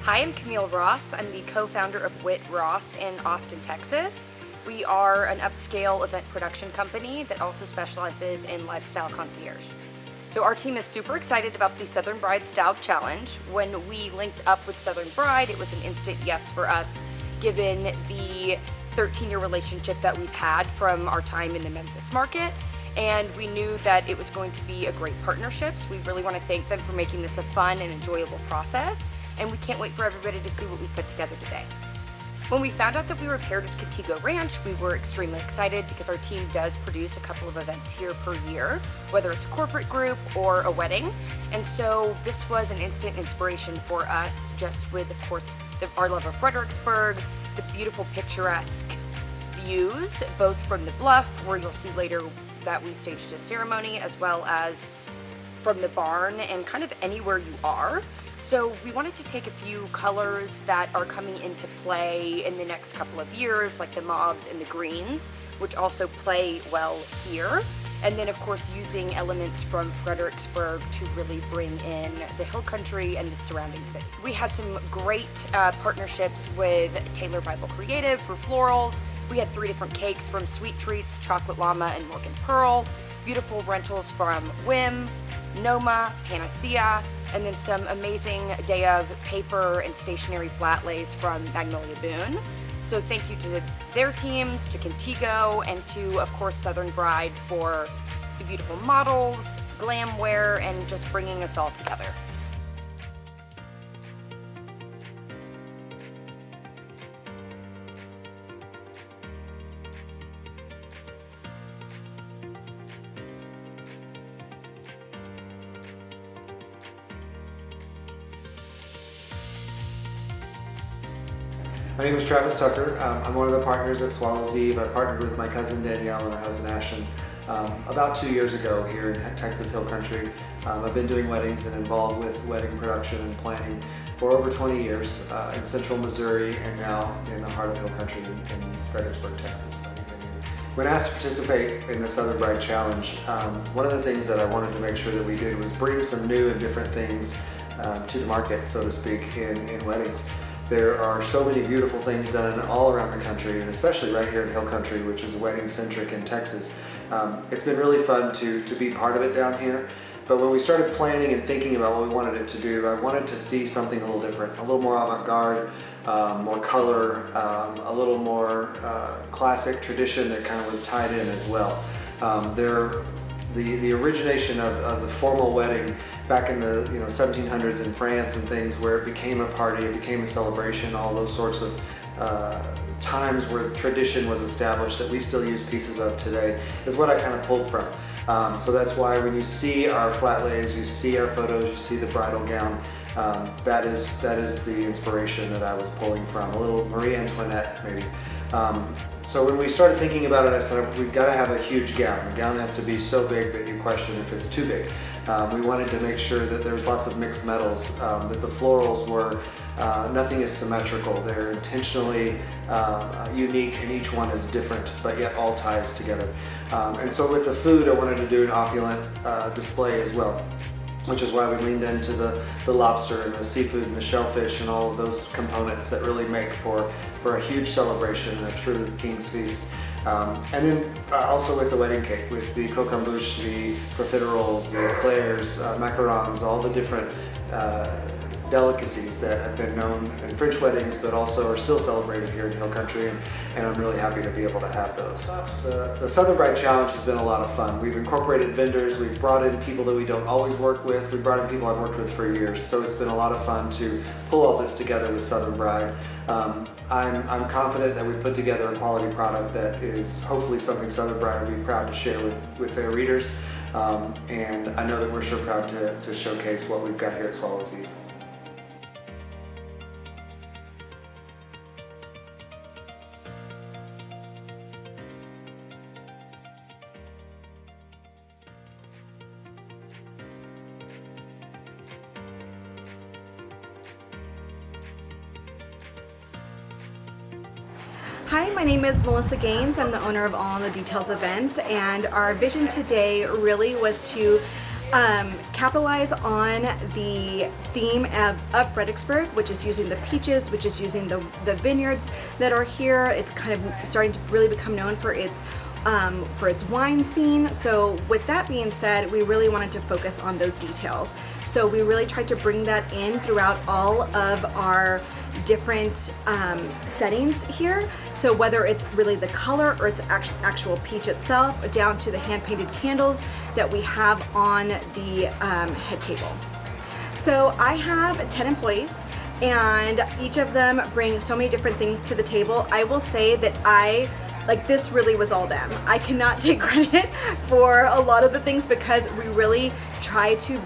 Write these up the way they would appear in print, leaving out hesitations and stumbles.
Hi, I'm Camille Ross. I'm the co-founder of Whitt Ross in Austin, Texas. We are an upscale event production company that also specializes in lifestyle concierge. So our team is super excited about the Southern Bride Style Challenge. When we linked up with Southern Bride, it was an instant yes for us, given the 13-year relationship that we've had from our time in the Memphis market. And we knew that it was going to be a great partnership. So we really want to thank them for making this a fun and enjoyable process. And we can't wait for everybody to see what we've put together today. When we found out that we were paired with Contigo Ranch, we were extremely excited because our team does produce a couple of events here per year, whether it's a corporate group or a wedding. And so this was an instant inspiration for us, just with, of course, our love of Fredericksburg, the beautiful picturesque views, both from the bluff, where you'll see later that we staged a ceremony, as well as from the barn and kind of anywhere you are. So we wanted to take a few colors that are coming into play in the next couple of years, like the mauves and the greens, which also play well here. And then of course using elements from Fredericksburg to really bring in the hill country and the surrounding city. We had some great partnerships with Taylor Bible Creative for florals. We had 3 different cakes from Sweet Treats, Chocolate Llama, and Morgan Pearl. Beautiful rentals from Whim, Noma, Panacea, and then some amazing day of paper and stationery flat lays from Magnolia Boone. So thank you to their teams, to Contigo, and to, of course, Southern Bride for the beautiful models, glam wear, and just bringing us all together. My name is Travis Tucker. I'm one of the partners at Swallows Eve. I partnered with my cousin Danielle and her husband Ashton about 2 years ago here in Texas Hill Country. I've been doing weddings and involved with wedding production and planning for over 20 years in central Missouri and now in the heart of Hill Country in Fredericksburg, Texas. When asked to participate in the Southern Bride Challenge, one of the things that I wanted to make sure that we did was bring some new and different things to the market, so to speak, in weddings. There are so many beautiful things done all around the country, and especially right here in Hill Country, which is wedding-centric in Texas. It's been really fun to be part of it down here, but when we started planning and thinking about what we wanted it to do, I wanted to see something a little different, a little more avant-garde, more color, a little more classic tradition that kind of was tied in as well. The origination of the formal wedding back in the 1700s in France and things, where it became a party, it became a celebration, all those sorts of times where tradition was established that we still use pieces of today, is what I kind of pulled from. So that's why when you see our flat lays, you see our photos, you see the bridal gown, that is the inspiration that I was pulling from, a little Marie Antoinette maybe. So when we started thinking about it, I said, we've got to have a huge gown. The gown has to be so big that you question if it's too big. We wanted to make sure that there's lots of mixed metals, that the florals were, nothing is symmetrical. They're intentionally unique, and each one is different, but yet all ties together. And so with the food, I wanted to do an opulent display as well, which is why we leaned into the lobster and the seafood and the shellfish and all of those components that really make for a huge celebration and a true king's feast. And then also with the wedding cake, with the croquembouche, the profiteroles, the eclairs, macarons, all the different delicacies that have been known in French weddings, but also are still celebrated here in Hill Country, and I'm really happy to be able to have those. The Southern Bride Challenge has been a lot of fun. We've incorporated vendors, we've brought in people that we don't always work with, we've brought in people I've worked with for years, so it's been a lot of fun to pull all this together with Southern Bride. I'm confident that we put together a quality product that is hopefully something Southern Bride will be proud to share with their readers, and I know that we're sure proud to showcase what we've got here at Swallows Eve. Hi, my name is Melissa Gaines. I'm the owner of All in the Details Events, and our vision today really was to capitalize on the theme of Fredericksburg, which is using the peaches, which is using the vineyards that are here. It's kind of starting to really become known for its wine scene. So with that being said, we really wanted to focus on those details. So we really tried to bring that in throughout all of our different settings here. So whether it's really the color or it's actual peach itself, down to the hand-painted candles that we have on the head table. So I have 10 employees, and each of them bring so many different things to the table. I will say that this really was all them. I cannot take credit for a lot of the things because we really try to,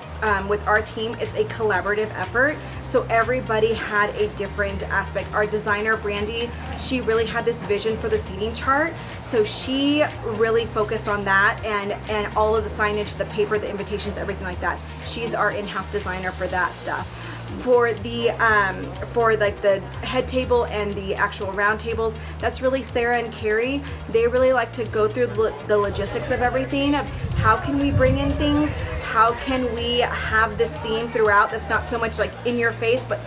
with our team, it's a collaborative effort. So everybody had a different aspect. Our designer, Brandy, she really had this vision for the seating chart. So she really focused on that and all of the signage, the paper, the invitations, everything like that. She's our in-house designer for that stuff. For the the head table and the actual round tables, that's really Sarah and Carrie. They really like to go through the logistics of everything, of how can we bring in things, how can we have this theme throughout that's not so much like in your face, but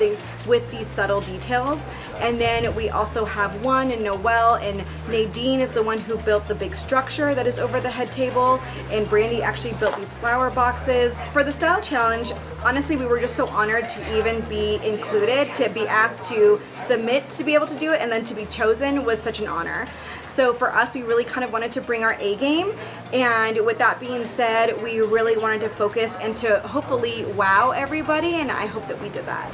with these subtle details. And then we also have One and Noelle, and Nadine is the one who built the big structure that is over the head table, and Brandy actually built these flower boxes. For the style challenge, honestly, we were just so honored to even be included, to be asked to submit to be able to do it, and then to be chosen was such an honor. So for us, we really kind of wanted to bring our A game, and with that being said, we really wanted to focus and to hopefully wow everybody, and I hope that we did that.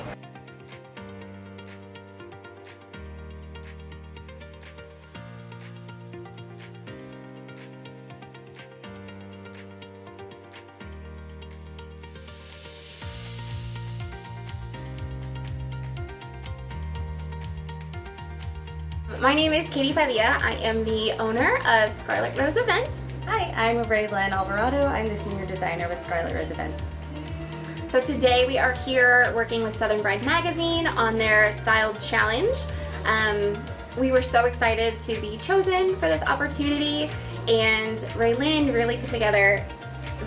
My name is Katy Padilla. I am the owner of Scarlett Rose Events. Hi, I'm Raylynn Aldarado. I'm the senior designer with Scarlett Rose Events. So today we are here working with Southern Bride Magazine on their style challenge. We were so excited to be chosen for this opportunity, and Raylynn really put together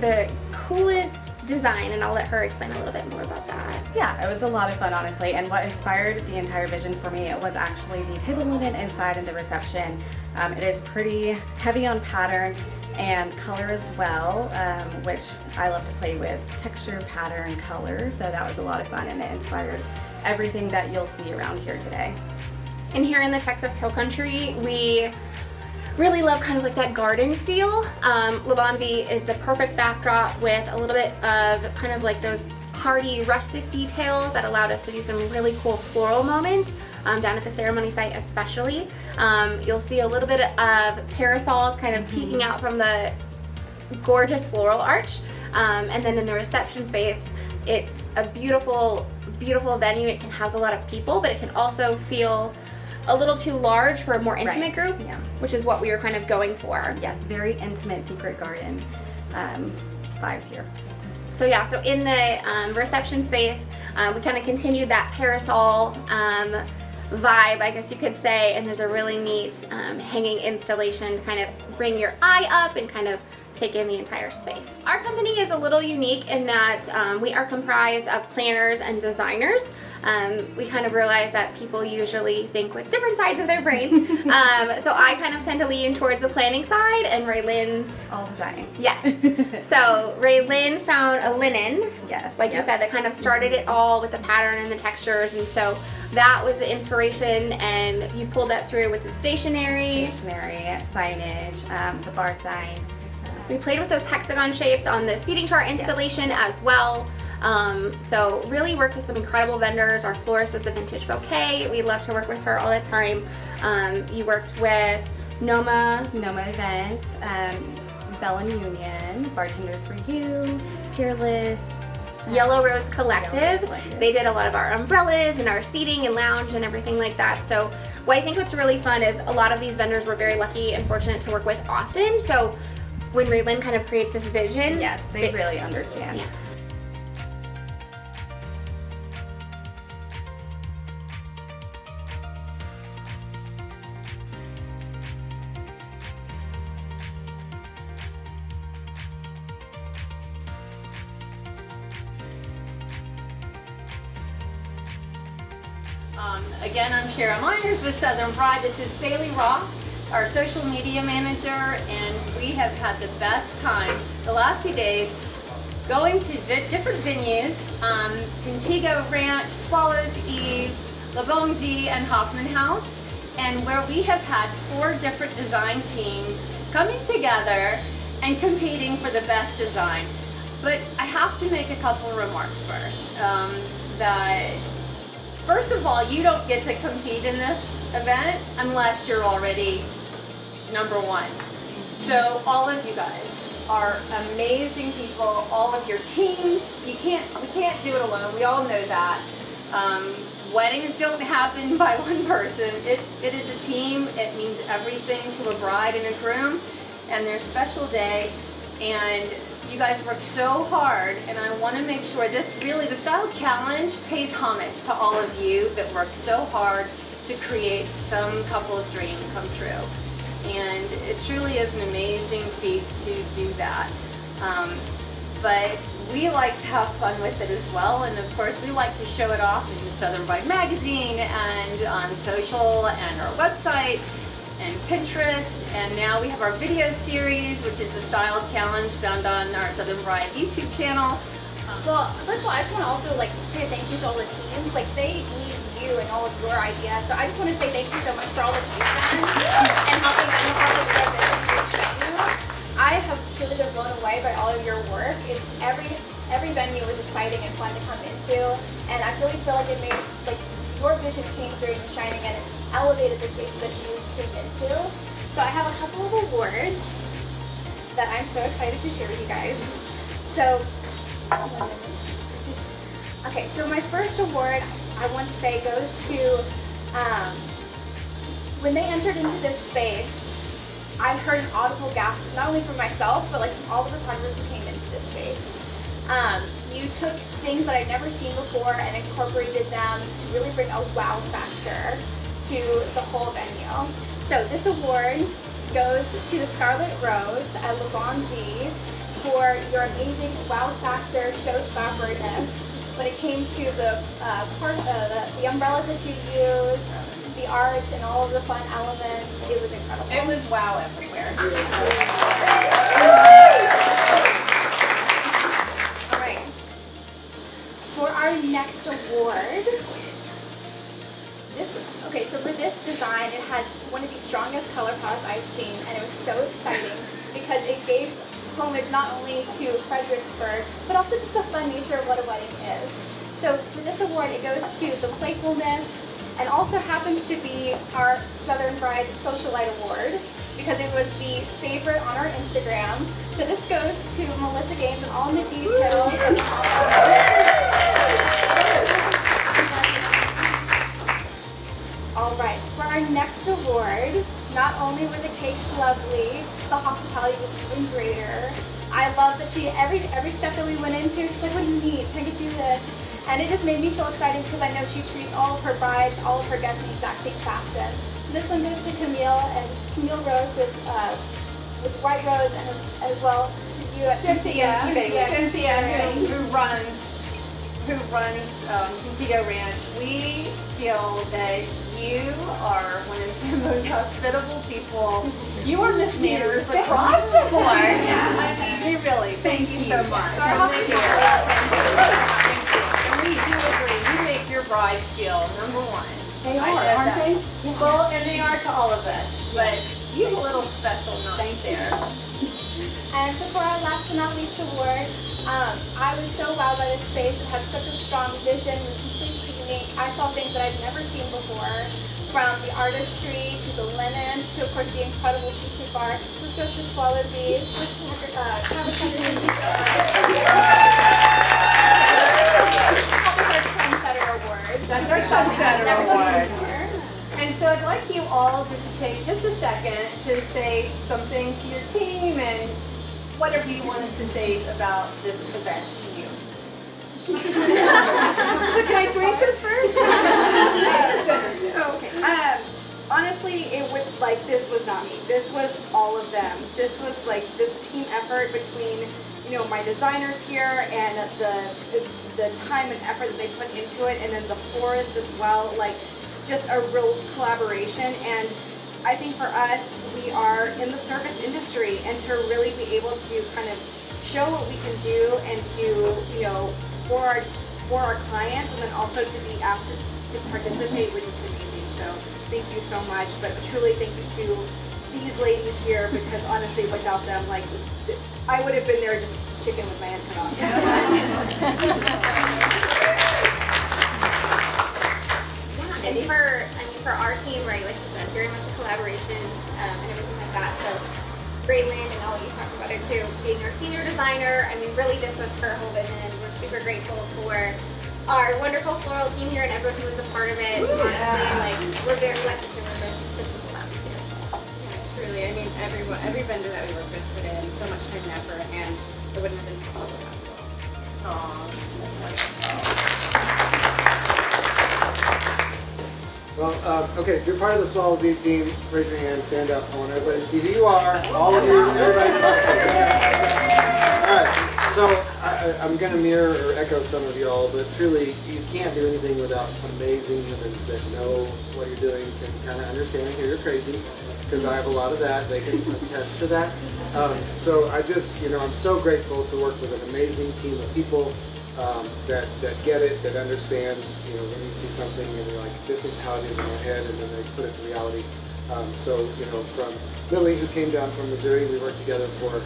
the coolest design, and I'll let her explain a little bit more about that. Yeah, it was a lot of fun, honestly, and what inspired the entire vision for me was actually the table linen inside and the reception. It is pretty heavy on pattern and color as well, which I love to play with texture, pattern, color, so that was a lot of fun, and it inspired everything that you'll see around here today. And here in the Texas Hill Country, we really love kind of like that garden feel. Bonne Vie is the perfect backdrop with a little bit of kind of like those hardy rustic details that allowed us to do some really cool floral moments down at the ceremony site especially. You'll see a little bit of parasols kind of peeking out from the gorgeous floral arch. And then in the reception space, it's a beautiful, beautiful venue. It can house a lot of people, but it can also feel a little too large for a more intimate group, yeah, which is what we were kind of going for. Yes, very intimate secret garden vibes here. So yeah, so in the reception space, we kind of continued that parasol vibe, I guess you could say, and there's a really neat hanging installation to kind of bring your eye up and kind of take in the entire space. Our company is a little unique in that we are comprised of planners and designers. We kind of realize that people usually think with different sides of their brain. So I kind of tend to lean towards the planning side, and Raylynn... All design. Yes. So Raylynn found a linen, Yes, like you said, that kind of started it all with the pattern and the textures, and so that was the inspiration, and you pulled that through with the stationery, signage, the bar sign. We played with those hexagon shapes on the seating chart installation as well. So really worked with some incredible vendors. Our florist was a Vintage Bouquet. We love to work with her all the time. You worked with Noma Events, Bell and Union, Bartenders for You, Peerless, Yellow Rose Collective. Yellow Rose Collective. They did a lot of our umbrellas and our seating and lounge and everything like that. So what I think what's really fun is a lot of these vendors we're very lucky and fortunate to work with often. So when Raylynn kind of creates this vision, yes, they really understand. Yeah. Again, I'm Shara Myers with Southern Bride. This is Bailey Ross, our social media manager, and we have had the best time the last 2 days going to different venues, Contigo Ranch, Swallows Eve, Bonne Vie, and Hoffman Haus, and where we have had 4 different design teams coming together and competing for the best design. But I have to make a couple remarks first. That first of all, you don't get to compete in this event unless you're already #1. So all of you guys are amazing people. All of your teams, we can't do it alone. We all know that. Weddings don't happen by one person. It is a team. It means everything to a bride and a groom and their special day. And you guys worked so hard, and I want to make sure the Style Challenge pays homage to all of you that worked so hard to create some couple's dream come true. And it truly is an amazing feat to do that. But we like to have fun with it as well, and of course we like to show it off in the Southern Bride magazine and on social and our website and Pinterest, and now we have our video series, which is the Style Challenge, found on our Southern Bride YouTube channel. Well, first of all, I just want to also say thank you to all the teams. They need you and all of your ideas. So I just want to say thank you so much for all that you've done and helping them accomplish their vision for each venue. I have truly been blown away by all of your work. It's every venue was exciting and fun to come into, and I really feel like it made your vision came through and shining, and it elevated the space that you came into. So I have a couple of awards that I'm so excited to share with you guys. So, okay, so my first award I want to say goes to, when they entered into this space, I heard an audible gasp, not only from myself, but from all the photographers who came into this space. You took things that I'd never seen before and incorporated them to really bring a wow factor to the whole venue. So this award goes to the Scarlett Rose at Bonne Vie for your amazing wow factor showstopperness when it came to the umbrellas that you used, the art, and all of the fun elements. It was incredible. It was wow everywhere. All right. For our next award, so for this design, it had one of the strongest color palettes I've seen, and it was so exciting because it gave homage not only to Fredericksburg, but also just the fun nature of what a wedding is. So for this award, it goes to the playfulness, and also happens to be our Southern Bride Socialite Award because it was the favorite on our Instagram. So this goes to Melissa Gaines and all in the details. All right, for our next award, not only were the cakes lovely, the hospitality was even greater. I love that every step that we went into, she's like, what do you need? Can I get you this? And it just made me feel excited because I know she treats all of her brides, all of her guests in the exact same fashion. So this one goes to Camille and Camille Ross with Whitt Ross, and as well Cynthia, who runs Contigo Ranch. We feel that you are one of the most hospitable people. You are Miss Manners across the board. Yeah. You really. Thank you so much. And we do agree. You make your brides feel #1. They are, aren't they? Yeah. Well, and they are to all of us. But you have a little special notch there. And so for our last but not least award, I was so wowed by this space. It had such a strong vision. It was completely unique. I saw things that I'd never seen before, from the artistry to the linens to, of course, the incredible seafood bar. This goes to Swallows Eve with Trendsetter Award. That's our Trendsetter Award. And so I'd like you all just to take just a second to say something to your team and whatever you wanted to say about this event to you. Can I drink this first? Okay. Honestly, this was not me. This was all of them. This was this team effort between my designers here and the time and effort that they put into it, and then the florists as well, like just a real collaboration. And I think for us, we are in the service industry, and to really be able to kind of show what we can do and to, for our clients, and then also to be asked to participate, which is amazing. So thank you so much, but truly thank you to these ladies here, because honestly, without them, like, I would have been there just chicken with my head cut off. Yeah, and for our team, right, like you said, very much a collaboration and everything like that. So Raylynn, and all you talked about it too, being our senior designer, I mean, really this was her whole vision, and we're super grateful for our wonderful floral team here and everyone who was a part of it. Honestly, like, we're very lucky to work with the people that we do. Truly, I mean, every vendor that we work with put in so much time and effort, and it wouldn't have been possible without you all. Aw, that's wonderful. Well, okay, if you're part of the Small Z team, raise your hand, stand up. I want everybody to see who you are. All of you, everybody. All right, so I'm going to mirror or echo some of y'all, but truly, you can't do anything without amazing humans that know what you're doing, can kind of understand, hear you're crazy, because I have a lot of that. They can attest to that. So I just, I'm so grateful to work with an amazing team of people that get it, that understand, when you see something and you're like, this is how it is in my head, and then they put it to reality. So, from Lily, who came down from Missouri, we worked together for,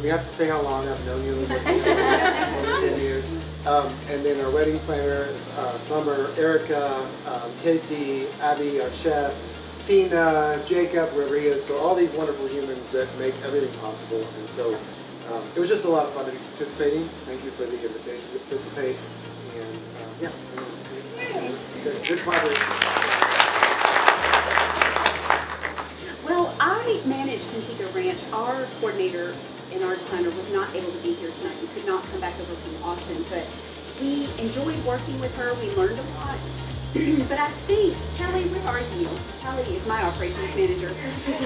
we have to say how long. I've known you over 10 years. And then our wedding planner, Summer, Erica, Casey, Abby, our chef, Tina, Jacob, wherever he is. So all these wonderful humans that make everything possible. And so it was just a lot of fun to be participating. Thank you for the invitation to participate. And good collaboration. Well, I manage Contigo Ranch. Our coordinator and our designer was not able to be here tonight. We could not come back over from Austin, but we enjoyed working with her. We learned a lot. But I think, Kelly, where are you? Kelly is my operations manager.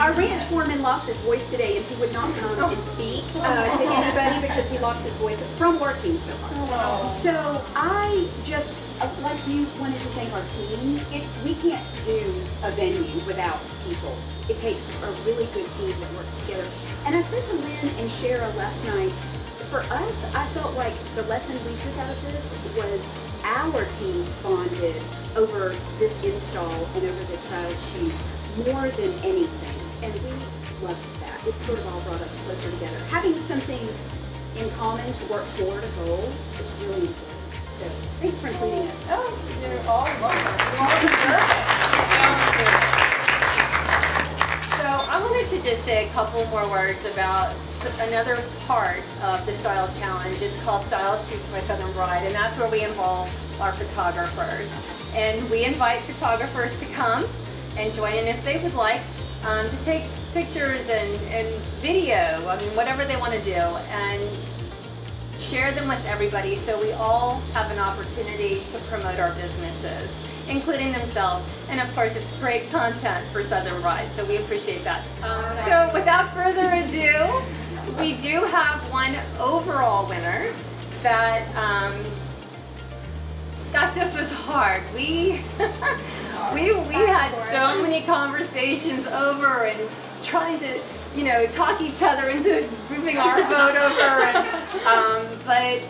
Our ranch foreman lost his voice today, and he would not come and speak to anybody because he lost his voice from working so hard. So I just, like you, wanted to thank our team. We can't do a venue without people. It takes a really good team that works together. And I said to Lynn and Shara last night, for us, I felt like the lesson we took out of this was our team bonded over this install and over this style shoot more than anything. And we loved that. It sort of all brought us closer together. Having something in common to work toward a goal is really important. So thanks for including us. Oh, you're all welcome. So I wanted to just say a couple more words about another part of the Style Challenge. It's called Style Shoots by Southern Bride, and that's where we involve our photographers. And we invite photographers to come and join in if they would like to take pictures and video, whatever they want to do, and share them with everybody so we all have an opportunity to promote our businesses, including themselves. And of course, it's great content for Southern Bride, so we appreciate that. So without further ado, we do have one overall winner that, gosh, this was hard. We had so many conversations over and trying to, talk each other into moving our vote over. And, but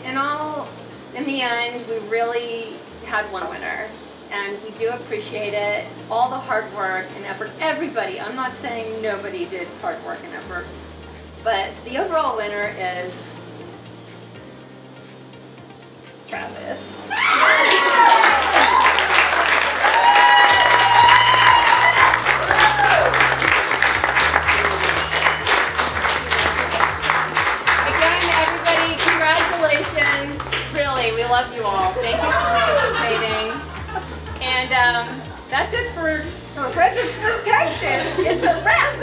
in the end, we really had one winner. And we do appreciate it, all the hard work and effort. Everybody, I'm not saying nobody did hard work and effort, but the overall winner is Travis. Again, everybody, congratulations. Really, we love you all. Thank you for participating. And that's it for Fredericksburg, Texas. It's a wrap.